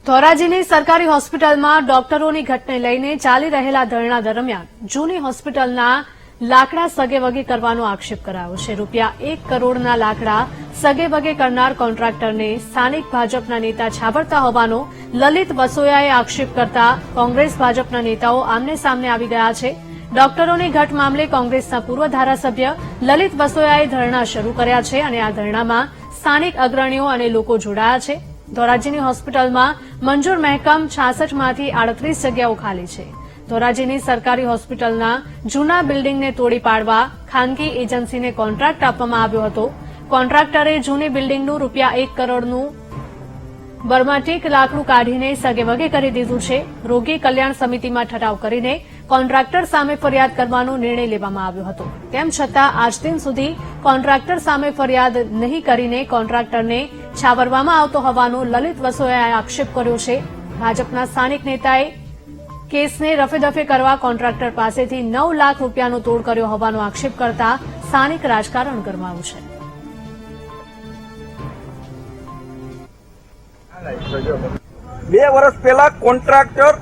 ધોરાજીની સરકારી હોસ્પિટલમાં ડોક્ટરોની ઘટને લઈને ચાલી રહેલા ધરણા દરમિયાન જૂની હોસ્પિટલના લાકડા સગેવગે કરવાનો આક્ષેપ કરાયો છે। ₹1 કરોડના લાકડા સગેવગે કરનાર કોન્ટ્રાક્ટરને સ્થાનિક ભાજપના નેતા છાબરતા હોવાનો લલિત વસોયાએ આક્ષેપ કરતા કોંગ્રેસ ભાજપના નેતાઓ આમને સામને આવી ગયા છે। ડોક્ટરોની ઘટ મામલે કોંગ્રેસના પૂર્વ ધારાસભ્ય લલિત વસોયાએ ધરણા શરૂ કર્યા છે અને આ ધરણામાં સ્થાનિક અગ્રણીઓ અને લોકો જોડાયા છે। ધોરાજીની હોસ્પિટલમાં મંજૂર મહેકમ 66માંથી 38 જગ્યાઓ ખાલી છે। ધોરાજીની સરકારી હોસ્પિટલના જૂના બિલ્ડિંગને તોડી પાડવા ખાનગી એજન્સીને કોન્ટ્રાક્ટ આપવામાં આવ્યો હતો। કોન્ટ્રાક્ટરે જૂની બિલ્ડિંગનું ₹1 કરોડનું બર્માટિક લાકડું કાઢીને સગેવગે કરી દીધું છે। રોગી કલ્યાણ સમિતિમાં ઠરાવ કરીને કોન્ટ્રાક્ટર સામે ફરિયાદ કરવાનો નિર્ણય લેવામાં આવ્યો હતો। તેમ છતાં આજ દિન સુધી કોન્ટ્રાક્ટર સામે ફરિયાદ નહીં કરીને કોન્ટ્રાક્ટરને છાવરવામાં આવતો હોવાનો લલિત વસોયાએ આક્ષેપ કર્યો છે। ભાજપના સ્થાનિક નેતાએ કેસને રફેદફે કરવા કોન્ટ્રાક્ટર પાસેથી ₹9 લાખનો તોડ કર્યો હોવાનો આક્ષેપ કરતા સ્થાનિક રાજકારણ ગરમાયું છે। 2 વર્ષ પહેલા કોન્ટ્રાક્ટર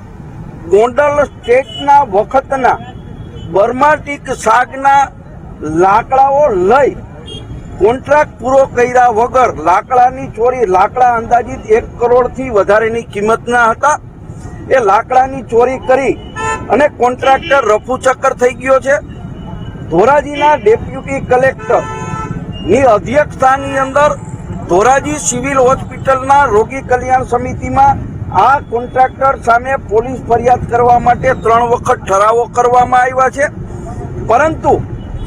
ગોંડલ સ્ટેટના વખતના બર્માટિક સાગના લાકડાઓ લઈ કોન્ટ્રાક્ટ પૂરો કર્યા વગર લાકડાની ચોરી, લાકડા અંદાજિત 1 કરોડથી વધારેની કિંમતના હતા, એ લાકડાની ચોરી કરી અને કોન્ટ્રાક્ટર રફુચક્કર થઈ ગયો છે। ધોરાજીના ડેપ્યુટી કલેક્ટરની અધ્યક્ષતાની અંદર ધોરાજી સિવિલ હોસ્પિટલના રોગી કલ્યાણ સમિતિમાં આ કોન્ટ્રાક્ટર સામે પોલીસ ફરિયાદ કરવા માટે 3 વખત ઠરાવો કરવામાં આવ્યા છે, પરંતુ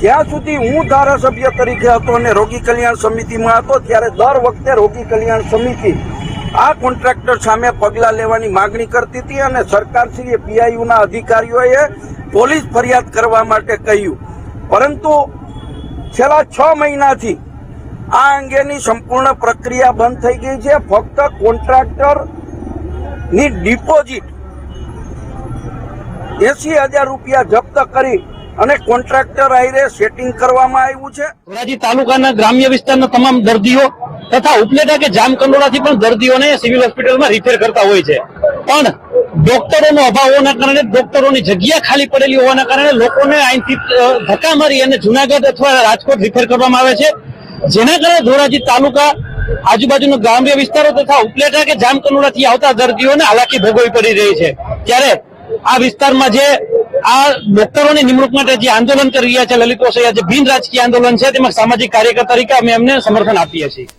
જ્યાં સુધી હું ધારાસભ્ય તરીકે હતો અને રોગી કલ્યાણ સમિતિમાં હતો ત્યારે દર વખતે રોગી કલ્યાણ સમિતિ આ કોન્ટ્રાક્ટર સામે પગલાં લેવાની માંગણી કરતી હતી અને સરકારશ્રીએ પીઆઈયુના અધિકારીઓએ પોલીસ ફરિયાદ કરવા માટે કહ્યું, પરંતુ છેલ્લા 6 મહિનાથી આ અંગેની સંપૂર્ણ પ્રક્રિયા બંધ થઈ ગઈ છે। ફક્ત કોન્ટ્રાક્ટરની ડિપોઝિટ ₹80,000 જપ્ત કરી અને કોન્ટ્રાક્ટર આયરે સેટિંગ કરવામાં આવ્યું છે। ધોરાજી તાલુકાના ગ્રામ્ય વિસ્તારના તમામ દર્દીઓ તથા ઉપલેટા કે જામકંડોળાથી પણ દર્દીઓને સિવિલ હોસ્પિટલમાં રિફેર કરતા હોય છે, પણ ડોક્ટરોનો અભાવ હોવાના કારણે, ડોક્ટરોની જગ્યા ખાલી પડેલી હોવાના કારણે લોકોને અહીંથી ધક્કા મારી અને જુનાગઢ અથવા રાજકોટ રિફેર કરવામાં આવે છે, જેના કારણે ધોરાજી તાલુકા આજુબાજુના ગ્રામ્ય વિસ્તારો તથા ઉપલેટા કે જામકંડોળાથી આવતા દર્દીઓને હાલાકી ભોગવવી પડી રહી છે। ત્યારે આ વિસ્તારમાં જે આ ડોક્ટરોની નિમણૂક માટે જે આંદોલન કરી રહ્યા છે લલિત વસોયા, જે બિન રાજકીય આંદોલન છે, તેમાં સામાજિક કાર્યકર તરીકે અમે એમને સમર્થન આપીએ છીએ।